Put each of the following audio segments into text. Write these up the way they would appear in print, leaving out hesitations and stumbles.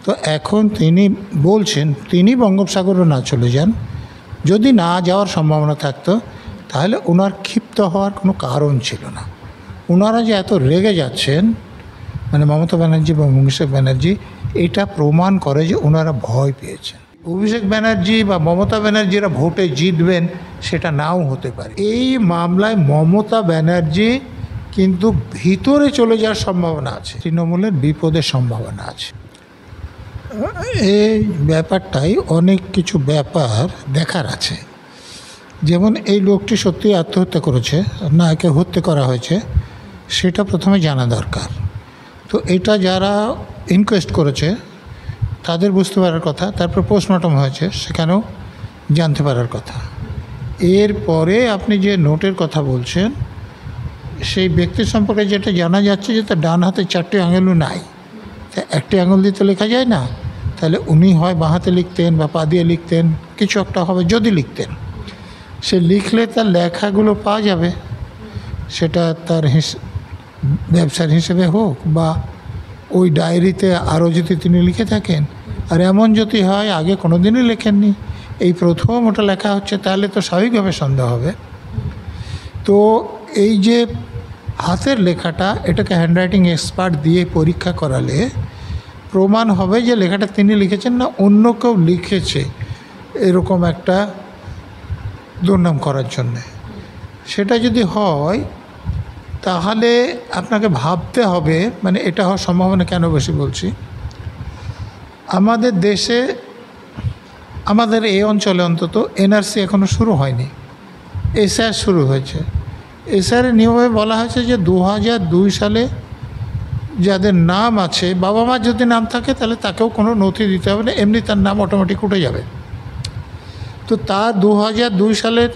তো এখন তিনি বলছেন তিনি বঙ্গোপসাগরও না চলে যান, যদি না যাওয়ার সম্ভাবনা থাকতো তাহলে ওনার ক্ষিপ্ত হওয়ার কোনো কারণ ছিল না। ওনারা যে এত রেগে যাচ্ছেন, মানে মমতা ব্যানার্জি বা অভিষেক ব্যানার্জি, এটা প্রমাণ করে যে ওনারা ভয় পেয়েছেন। অভিষেক ব্যানার্জি বা মমতা ব্যানার্জিরা ভোটে জিতবেন সেটা নাও হতে পারে। এই মামলায় মমতা ব্যানার্জি কিন্তু ভিতরে চলে যাওয়ার সম্ভাবনা আছে, তৃণমূলের বিপদের সম্ভাবনা আছে। এই ব্যাপারটাই অনেক কিছু ব্যাপার দেখার আছে। যেমন এই লোকটি সত্যি আত্মহত্যা করেছে না একে হত্যা করা হয়েছে সেটা প্রথমে জানা দরকার। তো এটা যারা ইনকোয়েস্ট করেছে তাদের বুঝতে পারার কথা, তারপর পোস্টমর্টম হয়েছে সেখানেও জানতে পারার কথা। এরপরে আপনি যে নোটের কথা বলছেন সেই ব্যক্তি সম্পর্কে যেটা জানা যাচ্ছে যে তার ডান হাতে 4টি আঙুলও নাই, তা একটি আঙুল দিয়ে তো লেখা যায় না, তাহলে উনি হয় বাঁ হাতে লিখতেন বা পা দিয়ে লিখতেন, কিছু একটা হবে। যদি লিখতেন সে লিখলে তার লেখাগুলো পাওয়া যাবে, সেটা তার ব্যবসার হিসেবে হোক বা ওই ডায়েরিতে আরও যদি তিনি লিখে থাকেন। আর এমন যদি হয় আগে কোনো দিনই লেখেননি, এই প্রথম ওটা লেখা হচ্ছে, তাহলে তো স্বাভাবিকভাবে সন্দেহ হবে। তো এই যে হাতের লেখাটা, এটাকে হ্যান্ডরাইটিং এক্সপার্ট দিয়ে পরীক্ষা করালে প্রমাণ হবে যে লেখাটা তিনি লিখেছেন না অন্য কেউ লিখেছে এরকম একটা দুর্নাম করার জন্যে। সেটা যদি হয় তাহলে আপনাকে ভাবতে হবে, মানে এটা হওয়ার সম্ভাবনা কেন বেশি বলছি। আমাদের দেশে, আমাদের এই অঞ্চলে অন্তত এনআরসি এখনও শুরু হয়নি, এসআর শুরু হয়েছে। এসআরের নিয়মে বলা হয়েছে যে 2002 সালে যাদের নাম আছে, বাবা মার যদি নাম থাকে তাহলে তাকেও কোনো নথি দিতে হবে না, এমনি তার নাম অটোমেটিক উঠে যাবে। তো তার 2002 সালের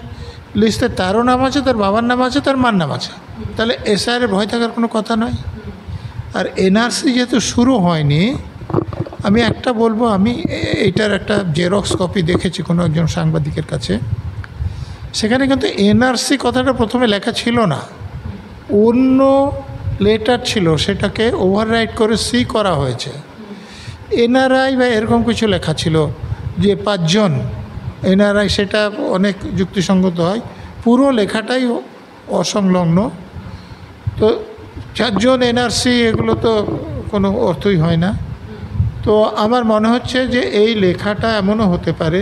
লিস্টে তারও নাম আছে, তার বাবার নাম আছে, তার মার নাম আছে, তাহলে এসআইয়ের ভয় থাকার কোনো কথা নয়। আর এনআরসি যেহেতু শুরু হয়নি, আমি একটা বলবো, আমি এইটার একটা জেরক্স কপি দেখেছি কোনো একজন সাংবাদিকের কাছে, সেখানে কিন্তু এনআরসি কথাটা প্রথমে লেখা ছিল না, অন্য লেটার ছিল, সেটাকে ওভাররাইট করে সি করা হয়েছে। এনআরআই বা এরকম কিছু লেখা ছিল যে 5 জন এনআরআই, সেটা অনেক যুক্তিসঙ্গত হয়, পুরো লেখাটাই অসংলগ্ন। তো 4 জন এনআরসি, এগুলো তো কোনো অর্থই হয় না। তো আমার মনে হচ্ছে যে এই লেখাটা এমনও হতে পারে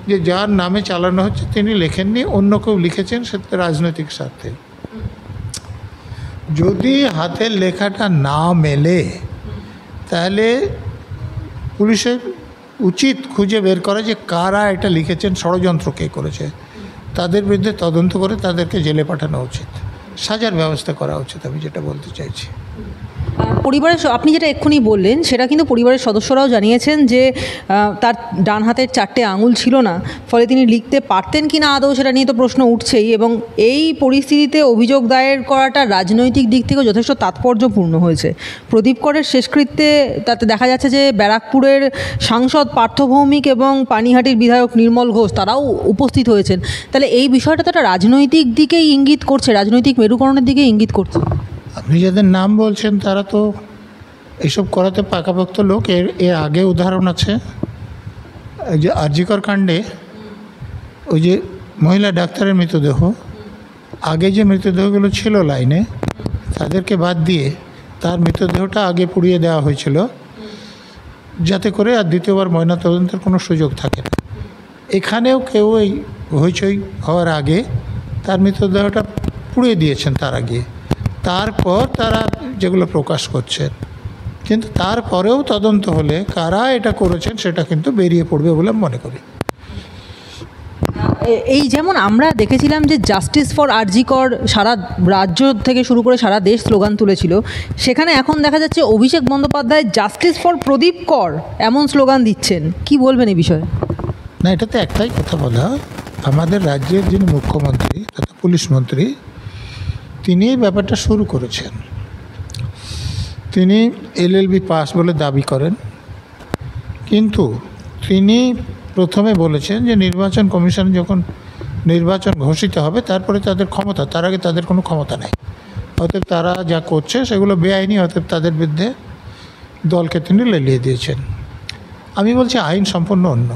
যে যার নামে চালানো হচ্ছে তিনি লেখেননি, অন্য কেউ লিখেছেন, সেটা রাজনৈতিক স্বার্থে। যদি হাতের লেখাটা না মেলে তাহলে পুলিশের উচিত খুঁজে বের করা যে কারা এটা লিখেছেন, ষড়যন্ত্র কে করেছে, তাদের বিরুদ্ধে তদন্ত করে তাদেরকে জেলে পাঠানো উচিত, সাজার ব্যবস্থা করা উচিত, আমি যেটা বলতে চাইছি। পরিবারের, আপনি যেটা এক্ষুনি বললেন সেটা কিন্তু পরিবারের সদস্যরাও জানিয়েছেন যে তার ডান হাতের 4টে আঙুল ছিল না, ফলে তিনি লিখতে পারতেন কি না আদৌ সেটা নিয়ে তো প্রশ্ন উঠছেই। এবং এই পরিস্থিতিতে অভিযোগ দায়ের করাটা রাজনৈতিক দিক থেকেও যথেষ্ট তাৎপর্যপূর্ণ হয়েছে। প্রদীপ করের শেষকৃত্যে তাতে দেখা যাচ্ছে যে ব্যারাকপুরের সাংসদ পার্থ ভৌমিক এবং পানিহাটির বিধায়ক নির্মল ঘোষ তারাও উপস্থিত হয়েছেন। তাহলে এই বিষয়টা তো একটা রাজনৈতিক দিকেই ইঙ্গিত করছে, রাজনৈতিক মেরুকরণের দিকে ইঙ্গিত করছে। আপনি যাদের নাম বলছেন তারা তো এইসব করাতে পাকাপোক্ত লোক। এর আগে উদাহরণ আছে, এই যে আরজিকর কাণ্ডে ওই যে মহিলা ডাক্তারের মৃতদেহ, আগে যে মৃতদেহগুলো ছিল লাইনে তাদেরকে বাদ দিয়ে তার মৃতদেহটা আগে পুড়িয়ে দেওয়া হয়েছিল, যাতে করে আর দ্বিতীয়বার ময়নাতদন্তের কোনো সুযোগ থাকে না। এখানেও কেউ এই হইচই হওয়ার আগে তার মৃতদেহটা পুড়িয়ে দিয়েছেন তার আগে, তারপর তারা যেগুলো প্রকাশ করছেন। কিন্তু তারপরেও তদন্ত হলে কারা এটা করেছেন সেটা কিন্তু বেরিয়ে পড়বে বলে মনে করি। এই যেমন আমরা দেখেছিলাম যে জাস্টিস ফর আরজি কর সারা রাজ্য থেকে শুরু করে সারা দেশ স্লোগান তুলেছিল, সেখানে এখন দেখা যাচ্ছে অভিষেক বন্দ্যোপাধ্যায় জাস্টিস ফর প্রদীপ কর এমন স্লোগান দিচ্ছেন, কি বলবেন এই বিষয়ে? না, এটাতে একটাই কথা বলা, আমাদের রাজ্যের যিনি মুখ্যমন্ত্রী তথা পুলিশ মন্ত্রী তিনি এই ব্যাপারটা শুরু করেছেন। তিনি LLB পাস বলে দাবি করেন, কিন্তু তিনি প্রথমে বলেছেন যে নির্বাচন কমিশন যখন নির্বাচন ঘোষিত হবে তারপরে তাদের ক্ষমতা, তার আগে তাদের কোনো ক্ষমতা নেই। অতএব তারা যা করছে সেগুলো বেআইনি, অতএব তাদের বিরুদ্ধে দলকে তিনি লেলিয়ে দিয়েছেন। আমি বলছি আইন সম্পূর্ণ অন্য।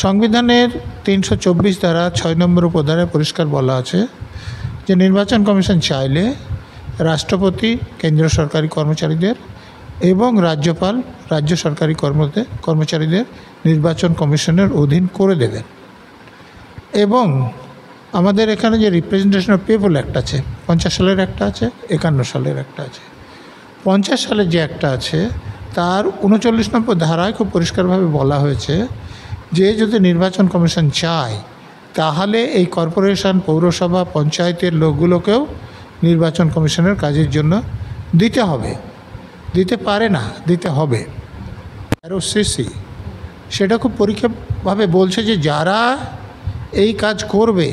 সংবিধানের 324 ধারা 6 নম্বর উপধারায় পরিষ্কার বলা আছে যে নির্বাচন কমিশন চাইলে রাষ্ট্রপতি কেন্দ্রীয় সরকারি কর্মচারীদের এবং রাজ্যপাল রাজ্য সরকারি কর্মচারীদের নির্বাচন কমিশনের অধীন করে দেবেন। এবং আমাদের এখানে যে রিপ্রেজেন্টেশন অফ পিপল অ্যাক্ট আছে, 50 সালের একটা আছে, 51 সালের একটা আছে। 50 সালের যে একটা আছে তার 39 নম্বর ধারায় খুব পরিষ্কারভাবে বলা হয়েছে যে যদি নির্বাচন কমিশন চায় তাহলে এই কর্পোরেশন, পৌরসভা, পঞ্চায়েতের লোকগুলোকেও নির্বাচন কমিশনের কাজের জন্য দিতে হবে। দিতে পারে না, দিতে হবে। আরও সিসি সেটা খুব পরীক্ষাভাবে বলছে যে যারা এই কাজ করবে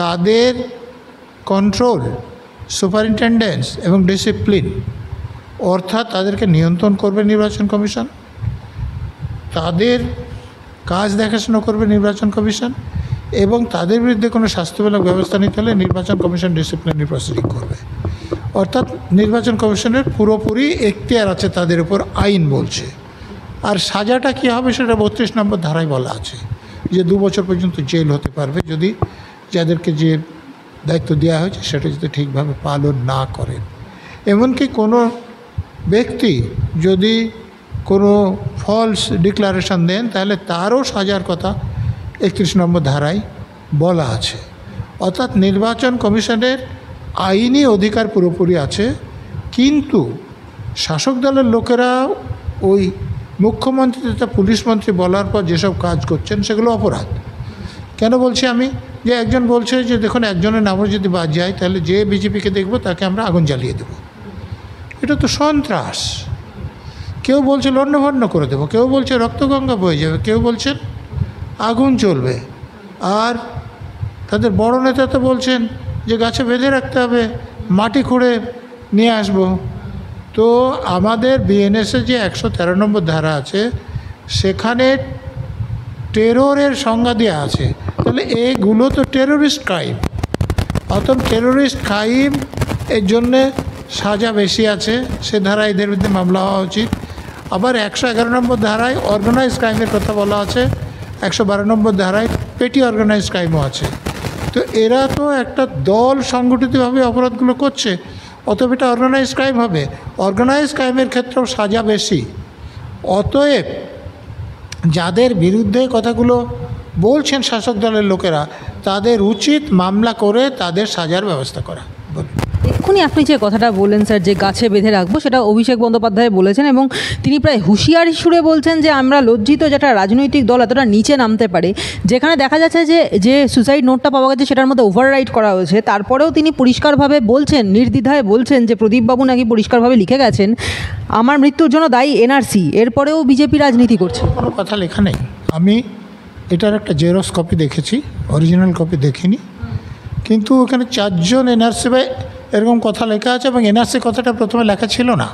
তাদের কন্ট্রোল, সুপারিনটেন্ডেন্স এবং ডিসিপ্লিন, অর্থাৎ তাদেরকে নিয়ন্ত্রণ করবে নির্বাচন কমিশন, তাদের কাজ দেখাশোনা করবে নির্বাচন কমিশন, এবং তাদের বিরুদ্ধে কোনো শাস্তিমূলক ব্যবস্থা নিতে হলে নির্বাচন কমিশন ডিসিপ্লিনারি প্রসিডিং করবে। অর্থাৎ নির্বাচন কমিশনের পুরোপুরি এখতিয়ার আছে তাদের উপর, আইন বলছে। আর সাজাটা কী হবে সেটা 32 নম্বর ধারায় বলা আছে যে 2 বছর পর্যন্ত জেল হতে পারবে যদি যাদেরকে যে দায়িত্ব দেওয়া হয়েছে সেটা যদি ঠিকভাবে পালন না করেন। এমনকি কোনো ব্যক্তি যদি কোনো ফলস ডিক্লারেশন দেন তাহলে তারও সাজার কথা 31 নম্বর ধারায় বলা আছে। অর্থাৎ নির্বাচন কমিশনের আইনি অধিকার পুরোপুরি আছে, কিন্তু শাসক দলের লোকেরা ওই মুখ্যমন্ত্রী তথা পুলিশ মন্ত্রী বলার পর যেসব কাজ করছেন সেগুলো অপরাধ। কেন বলছি আমি? যে একজন বলছে যে দেখুন একজনের নামও যদি বাদ যায় তাহলে যে বিজেপিকে দেখব তাকে আমরা আগুন জ্বালিয়ে দেব। এটা তো সন্ত্রাস। কেউ বলছে লণ্ডভণ্ড করে দেবো, কেউ বলছে রক্তগঙ্গা বয়ে যাবে, কেউ বলছেন আগুন চলবে। আর তাদের বড় নেতা তো বলছেন যে গাছে বেঁধে রাখতে হবে, মাটি খুঁড়ে নিয়ে আসব। তো আমাদের বিএনএসে যে 113 নম্বর ধারা আছে সেখানে টেররের সংজ্ঞা দেওয়া আছে। তাহলে এগুলো তো টেররিস্ট ক্রাইম। অর্থাৎ টেররিস্ট ক্রাইম এর জন্যে সাজা বেশি আছে, সে ধারায় এদের বিরুদ্ধে মামলা হওয়া উচিত। আবার 111 নম্বর ধারায় অর্গানাইজ ক্রাইমের কথা বলা আছে, 112 নম্বর ধারায় পেটি অর্গানাইজ ক্রাইমও আছে। তো এরা তো একটা দল সংগঠিতভাবে অপরাধগুলো করছে, অতএব এটা অর্গানাইজ ক্রাইম হবে। অর্গানাইজ ক্রাইমের ক্ষেত্রেও সাজা বেশি। অতএব যাদের বিরুদ্ধে কথাগুলো বলছেন শাসক দলের লোকেরা, তাদের উচিত মামলা করে তাদের সাজার ব্যবস্থা করা। বলুন। এক্ষুনি আপনি যে কথাটা বললেন স্যার, যে গাছে বেঁধে রাখবো, সেটা অভিষেক বন্দ্যোপাধ্যায় বলেছেন এবং তিনি প্রায় হুঁশিয়ারি সুরে বলছেন যে আমরা লজ্জিত যেটা রাজনৈতিক দল এতটা নিচে নামতে পারে। যেখানে দেখা যাচ্ছে যে সুসাইড নোটটা পাওয়া গেছে সেটার মধ্যে ওভাররাইট করা হয়েছে, তারপরেও তিনি পরিষ্কারভাবে বলছেন, নির্দ্বিধায় বলছেন যে প্রদীপবাবু নাকি পরিষ্কারভাবে লিখে গেছেন আমার মৃত্যুর জন্য দায়ী এনআরসি। এরপরেও বিজেপি রাজনীতি করছে। কোনো কথা লেখা নেই। আমি এটার একটা জেরক্স কপি দেখেছি, অরিজিনাল কপি দেখিনি। কিন্তু ওখানে 4 জন এনআরসি বা এরকম কথা লেখা আছে, এবং এনআরসি কথাটা প্রথমে লেখা ছিল না,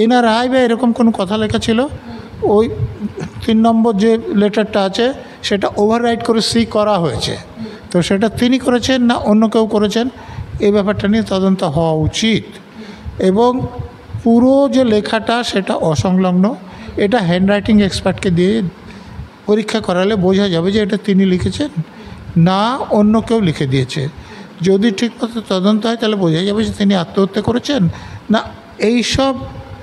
এনআরআই বা এরকম কোনো কথা লেখা ছিল। ওই 3 নম্বর যে লেটারটা আছে সেটা ওভাররাইট করে সি করা হয়েছে। তো সেটা তিনি করেছেন না অন্য কেউ করেছেন, এই ব্যাপারটা নিয়ে তদন্ত হওয়া উচিত। এবং পুরো যে লেখাটা সেটা অসংলগ্ন। এটা হ্যান্ডরাইটিং এক্সপার্টকে দিয়ে পরীক্ষা করালে বোঝা যাবে যে এটা তিনি লিখেছেন না অন্য কেউ লিখে দিয়েছে। যদি ঠিকমতো তদন্ত হয় তাহলে বোঝা যাবে যে তিনি আত্মহত্যা করেছেন না এইসব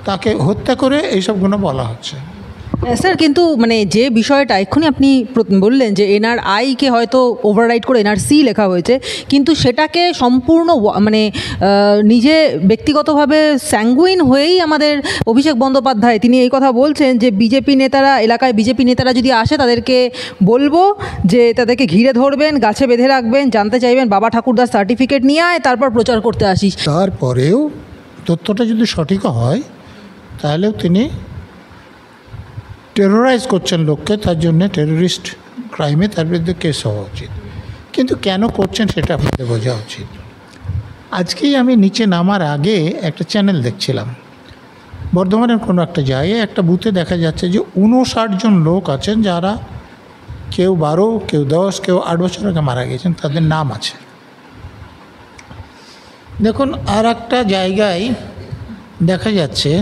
তাকে হত্যা করে এইসবগুলো বলা হচ্ছে। স্যার, কিন্তু মানে যে বিষয়টা এক্ষুনি আপনি বললেন যে এনআরআইকে হয়তো ওভাররাইট করে এনআরসি লেখা হয়েছে, কিন্তু সেটাকে সম্পূর্ণ মানে নিজে ব্যক্তিগতভাবে স্যাঙ্গুইন হয়েই আমাদের অভিষেক বন্দ্যোপাধ্যায় তিনি এই কথা বলছেন যে বিজেপি নেতারা, এলাকায় বিজেপি নেতারা যদি আসে তাদেরকে বলবো যে তাদেরকে ঘিরে ধরবেন, গাছে বেঁধে রাখবেন, জানতে চাইবেন বাবা ঠাকুরদার সার্টিফিকেট নিয়ে আয়, তারপর প্রচার করতে আসিস। তারপরেও তথ্যটা যদি সঠিক হয় তাহলেও তিনি টেরোরাইজ করছেন লোককে, তার জন্যে টেরোরিস্ট ক্রাইমে তার বিরুদ্ধে কেস হওয়া উচিত। কিন্তু কেন করছেন সেটা আপনাদের বোঝা উচিত। আজকেই আমি নিচে নামার আগে একটা চ্যানেল দেখছিলাম, বর্ধমানের কোনো একটা জায়গায় একটা বুথে দেখা যাচ্ছে যে 59 জন লোক আছেন যারা কেউ 12, কেউ 10, কেউ 8 বছর আগে মারা গেছেন, তাদের নাম আছে। দেখুন আর একটা জায়গায় দেখা যাচ্ছে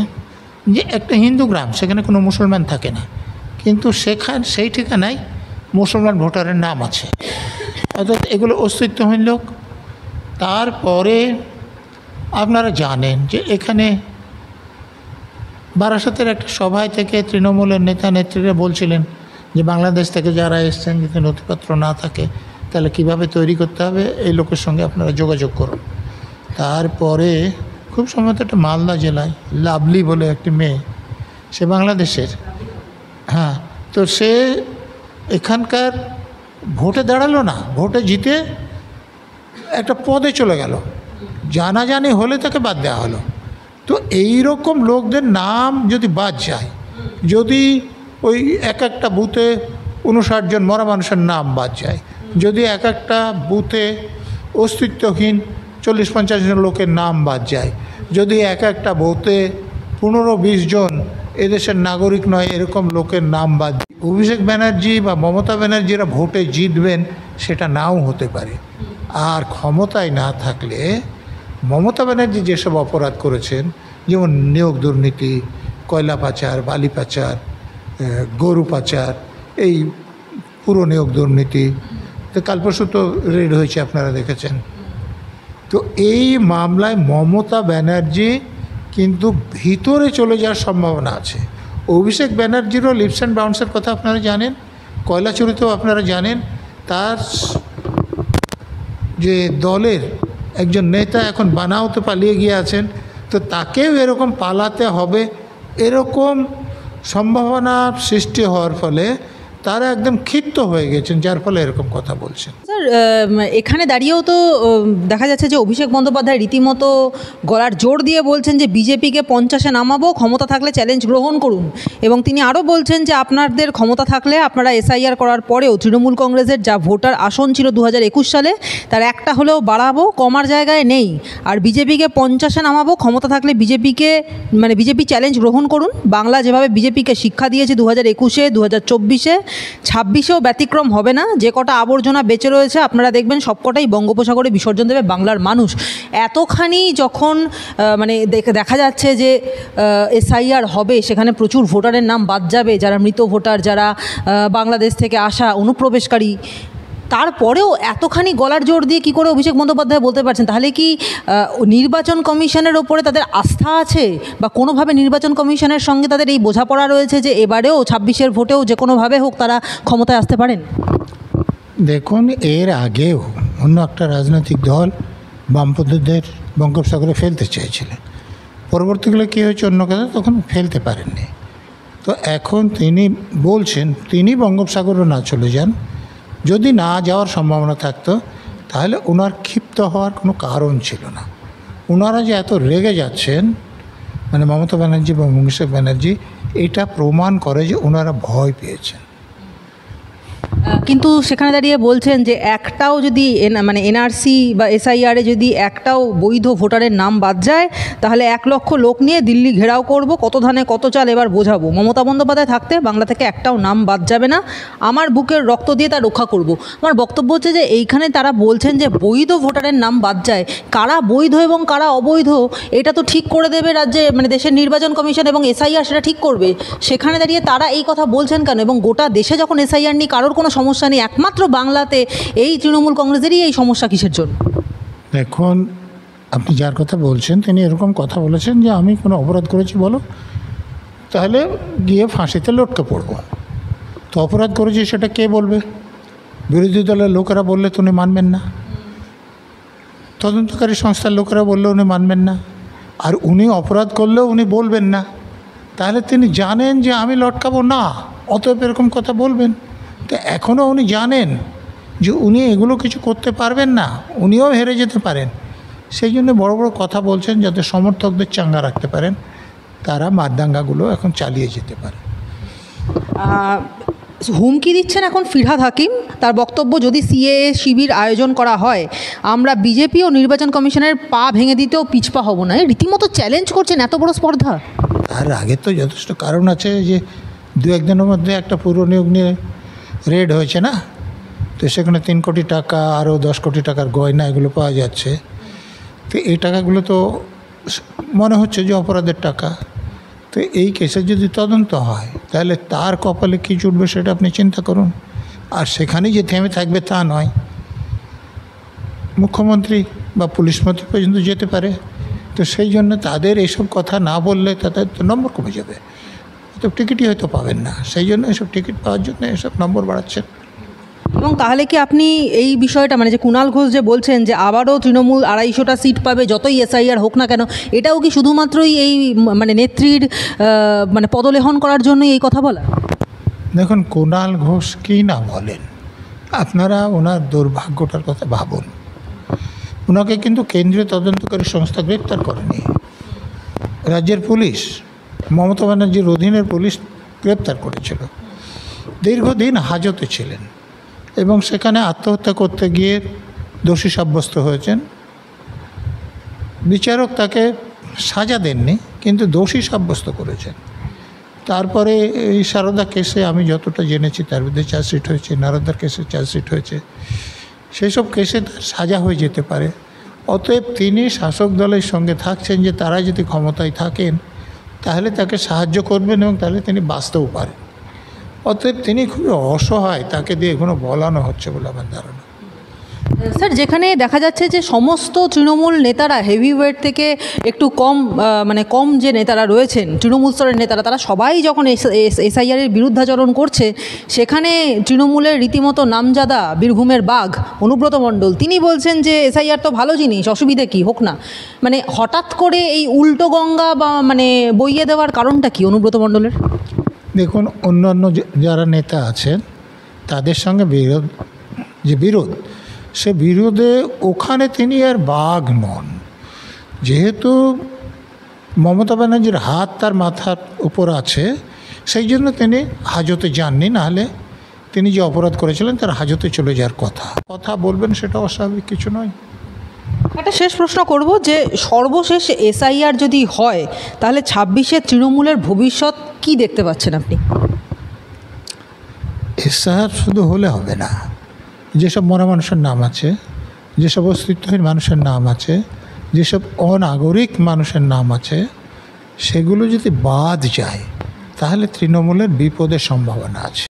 যে একটা হিন্দু গ্রাম, সেখানে কোনো মুসলমান থাকে না, কিন্তু সেই ঠিকানায় মুসলমান ভোটারের নাম আছে, অর্থাৎ এগুলো অস্তিত্বহীন লোক। তারপরে আপনারা জানেন যে এখানে বারাসতের একটা সভায় থেকে তৃণমূলের নেতা নেত্রীরা বলছিলেন যে বাংলাদেশ থেকে যারা এসছেন যদি নথিপত্র না থাকে তাহলে কিভাবে তৈরি করতে হবে, এই লোকের সঙ্গে আপনারা যোগাযোগ করুন। তারপরে খুব সম্ভবত একটা মালদা জেলায় লাভলি বলে একটি মেয়ে, সে বাংলাদেশের, হ্যাঁ, তো সে এখানকার ভোটে দাঁড়ালো না, ভোটে জিতে একটা পদে চলে গেল, জানাজানি হলে তাকে বাদ দেওয়া হলো। তো এই রকম লোকদের নাম যদি বাদ যায়, যদি ওই এক একটা বুথে 59 জন মরা মানুষের নাম বাদ যায়, যদি এক একটা বুথে অস্তিত্বহীন 40-50 জন লোকের নাম বাদ যায়, যদি এক একটা বুথে 15-20 জন এদেশের নাগরিক নয় এরকম লোকের নাম বাদ, অভিষেক ব্যানার্জি বা মমতা ব্যানার্জিরা ভোটে জিতবেন সেটা নাও হতে পারে। আর ক্ষমতায় না থাকলে মমতা ব্যানার্জি যেসব অপরাধ করেছেন, যেমন নিয়োগ দুর্নীতি, কয়লা পাচার, বালি পাচার, গরু পাচার, এই পুরো নিয়োগ দুর্নীতি, তো কাল পরশু তো রেড হয়েছে আপনারা দেখেছেন। তো এই মামলায় মমতা ব্যানার্জি কিন্তু ভিতরে চলে যাওয়ার সম্ভাবনা আছে। অভিষেক ব্যানার্জিরও লিপস অ্যান্ড বাউন্সের কথা আপনারা জানেন, কয়লা চুরিতেও আপনারা জানেন। তার যে দলের একজন নেতা এখন বানাওতে পালিয়ে গিয়ে আছেন, তো তাকেও এরকম পালাতে হবে, এরকম সম্ভাবনা সৃষ্টি হওয়ার ফলে তারা একদম ক্ষিপ্ত হয়ে গেছেন, যার ফলে এরকম কথা বলছেন। স্যার, এখানে দাঁড়িয়েও তো দেখা যাচ্ছে যে অভিষেক বন্দ্যোপাধ্যায় রীতিমতো গলার জোর দিয়ে বলছেন যে বিজেপিকে 50-এ নামাবো, ক্ষমতা থাকলে চ্যালেঞ্জ গ্রহণ করুন। এবং তিনি আরও বলছেন যে আপনাদের ক্ষমতা থাকলে আপনারা এসআইআর করার পরেও তৃণমূল কংগ্রেসের যা ভোটার আসন ছিল 2021 সালে তার একটা হলেও বাড়াবো, কমার জায়গায় নেই। আর বিজেপিকে 50-এ নামাবো, ক্ষমতা থাকলে বিজেপি চ্যালেঞ্জ গ্রহণ করুন। বাংলা যেভাবে বিজেপিকে শিক্ষা দিয়েছে 2021-এ, 2024-এ, 26-এও ব্যতিক্রম হবে না। যে কটা আবর্জনা বেঁচে রয়েছে আপনারা দেখবেন সবকটাই বঙ্গোপসাগরে বিসর্জন দেবে বাংলার মানুষ। এতখানি যখন দেখা যাচ্ছে যে এসআইআর হবে, সেখানে প্রচুর ভোটারের নাম বাদ যাবে, যারা মৃত ভোটার, যারা বাংলাদেশ থেকে আসা অনুপ্রবেশকারী, তারপরেও এতখানি গলার জোর দিয়ে কী করে অভিষেক বন্দ্যোপাধ্যায় বলতে পারছেন? তাহলে কি নির্বাচন কমিশনের ওপরে তাদের আস্থা আছে, বা কোনোভাবে নির্বাচন কমিশনের সঙ্গে তাদের এই বোঝাপড়া রয়েছে যে এবারেও 26-এর ভোটেও যে কোনোভাবে হোক তারা ক্ষমতায় আসতে পারেন? দেখুন, এর আগেও অন্য একটা রাজনৈতিক দল বামপন্থীদের বঙ্গোপসাগরে ফেলতে চেয়েছিলেন, পরবর্তীকালে কী হয়েছে অন্য কথা, তখন ফেলতে পারেননি। তো এখন তিনি বলছেন তিনি বঙ্গোপসাগরে না চলে যান, যদি না যাওয়ার সম্ভাবনা থাকতো তাহলে ওনার ক্ষিপ্ত হওয়ার কোনো কারণ ছিল না। ওনারা যে এত রেগে যাচ্ছেন, মমতা ব্যানার্জি বা অভিষেক ব্যানার্জি, এটা প্রমাণ করে যে ওনারা ভয় পেয়েছেন। কিন্তু সেখানে দাঁড়িয়ে বলছেন যে একটাও যদি এনআরসি বা এসআইআরে যদি একটাও বৈধ ভোটারের নাম বাদ যায় তাহলে 1 লক্ষ লোক নিয়ে দিল্লি ঘেরাও করব, কত ধানে কত চাল এবার বোঝাবো। মমতা বন্দ্যোপাধ্যায় থাকতে বাংলা থেকে একটাও নাম বাদ যাবে না, আমার বুকের রক্ত দিয়ে তা রক্ষা করব। আমার বক্তব্য হচ্ছে যে এইখানে তারা বলছেন যে বৈধ ভোটারের নাম বাদ যায়, কারা বৈধ এবং কারা অবৈধ এটা তো ঠিক করে দেবে রাজ্যে, দেশের নির্বাচন কমিশন এবং এসআইআর সেটা ঠিক করবে। সেখানে দাঁড়িয়ে তারা এই কথা বলছেন কেন? এবং গোটা দেশে যখন এসআইআর নিয়ে কারোর কোনো সমস্যা নেই, একমাত্র বাংলাতে এই তৃণমূল কংগ্রেসেরই এই সমস্যা কিসের জন্য? দেখুন, আপনি যার কথা বলছেন তিনি এরকম কথা বলেছেন যে আমি কোনো অপরাধ করেছি বলো, তাহলে গিয়ে ফাঁসিতে লটকে পড়ব। তো অপরাধ করেছি সেটা কে বলবে? বিরোধী দলের লোকেরা বললে তো উনি মানবেন না, তদন্তকারী সংস্থার লোকেরা বললে উনি মানবেন না, আর উনি অপরাধ করলেও উনি বলবেন না। তাহলে তিনি জানেন যে আমি লটকাবো না, অতএব এরকম কথা বলবেন। তো এখনও উনি জানেন যে উনি এগুলো কিছু করতে পারবেন না, উনিও হেরে যেতে পারেন। সেই জন্য বড় বড় কথা বলছেন যাতে সমর্থকদের চাঙ্গা রাখতে পারেন, তারা মারদাঙ্গাগুলো এখন চালিয়ে যেতে পারে। হুমকি দিচ্ছেন এখন ফিরহাদ হাকিম। তার বক্তব্য, যদি সিএএ শিবির আয়োজন করা হয় আমরা বিজেপি ও নির্বাচন কমিশনের পা ভেঙে দিতেও পিছপা হব না। রীতিমতো চ্যালেঞ্জ করছেন এত বড় স্পর্ধা। তার আগে তো যথেষ্ট কারণ আছে, যে 2-1 দিনের মধ্যে একটা পুরো নিয়োগ নিয়ে রেড হয়েছে না, তো সেখানে 3 কোটি টাকা আরও 10 কোটি টাকার গয়না এগুলো পাওয়া যাচ্ছে। তো এই টাকাগুলো তো মনে হচ্ছে যে অপরাধের টাকা। তো এই কেসের যদি তদন্ত হয় তাহলে তার কপালে কী জুটবে সেটা আপনি চিন্তা করুন। আর সেখানেই যে থেমে থাকবে তা নয়, মুখ্যমন্ত্রী বা পুলিশ মন্ত্রী পর্যন্ত যেতে পারে। তো সেই জন্য তাদের এইসব কথা না বললে তাদের তো নম্বর কমে যাবে, তো টিকিটই হয়তো পাবেন না। সেই জন্য এসব টিকিট পাওয়ার জন্য এসব নম্বর বাড়াচ্ছেন। এবং তাহলে কি আপনি এই বিষয়টা মানে যে কুণাল ঘোষ যে বলছেন যে আবারও তৃণমূল 250টা সিট পাবে যতই এসআইআর হোক না কেন, এটাও কি শুধুমাত্রই এই মানে নেত্রীর মানে পদলেহন করার জন্যই এই কথা বলা? দেখুন, কুণাল ঘোষ কী না বলেন, আপনারা ওনার দুর্ভাগ্যটার কথা ভাবুন। ওনাকে কিন্তু কেন্দ্রীয় তদন্তকারী সংস্থা গ্রেপ্তার করেনি, রাজ্যের পুলিশ, মমতা ব্যানার্জির অধীনের পুলিশ গ্রেপ্তার করেছিল। দীর্ঘদিন হাজতে ছিলেন এবং সেখানে আত্মহত্যা করতে গিয়ে দোষী সাব্যস্ত হয়েছেন। বিচারক তাকে সাজা দেননি, কিন্তু দোষী সাব্যস্ত করেছেন। তারপরে এই সারদা কেসে আমি যতটা জেনেছি তার বিরুদ্ধে চার্জশিট হয়েছে, নারদার কেসে চার্জশিট হয়েছে, সেই সব কেসে তার সাজা হয়ে যেতে পারে। অতএব তিনি শাসক দলের সঙ্গে থাকছেন যে তারা যদি ক্ষমতায় থাকেন তাহলে তাকে সাহায্য করবেন এবং তাহলে তিনি বাঁচতেও পারেন। অতএব তিনি খুবই অসহায়, তাকে দিয়ে এখনো বলানো হচ্ছে বলে আমার ধারণা। স্যার, যেখানে দেখা যাচ্ছে যে সমস্ত তৃণমূল নেতারা হেভিওয়েট থেকে একটু কম মানে কম যে নেতারা রয়েছেন তৃণমূল স্তরের নেতারা, তারা সবাই যখন এসআইআরের বিরুদ্ধাচরণ করছে, সেখানে তৃণমূলের রীতিমতো নামজাদা বীরভূমের বাঘ অনুব্রত মণ্ডল তিনি বলছেন যে এসআইআর তো ভালো জিনিস, অসুবিধে কি হোক না। মানে হঠাৎ করে এই উল্টো গঙ্গা বা মানে বইয়ে দেওয়ার কারণটা কি অনুব্রত মণ্ডলের? দেখুন, অন্যান্য যারা নেতা আছেন তাদের সঙ্গে বিরোধ সে বিরোধে ওখানে তিনি আর বাঘ নন। যেহেতু মমতা ব্যানার্জির হাত তার মাথার উপর আছে, সেই জন্য তিনি হাজতে যাননি, নাহলে তিনি যে অপরাধ করেছিলেন তার হাজতে চলে যাওয়ার কথা বলবেন, সেটা অস্বাভাবিক কিছু নয়। একটা শেষ প্রশ্ন করব যে সর্বশেষ এসআইআর যদি হয় তাহলে 26-এ তৃণমূলের ভবিষ্যৎ কি দেখতে পাচ্ছেন আপনি? এসআইআর শুধু হলে হবে না, যেসব মরা মানুষের নাম আছে, যেসব অস্তিত্বহীন মানুষের নাম আছে, যেসব অনাগরিক মানুষের নাম আছে, সেগুলো যদি বাদ যায় তাহলে তৃণমূলের বিপদের সম্ভাবনা আছে।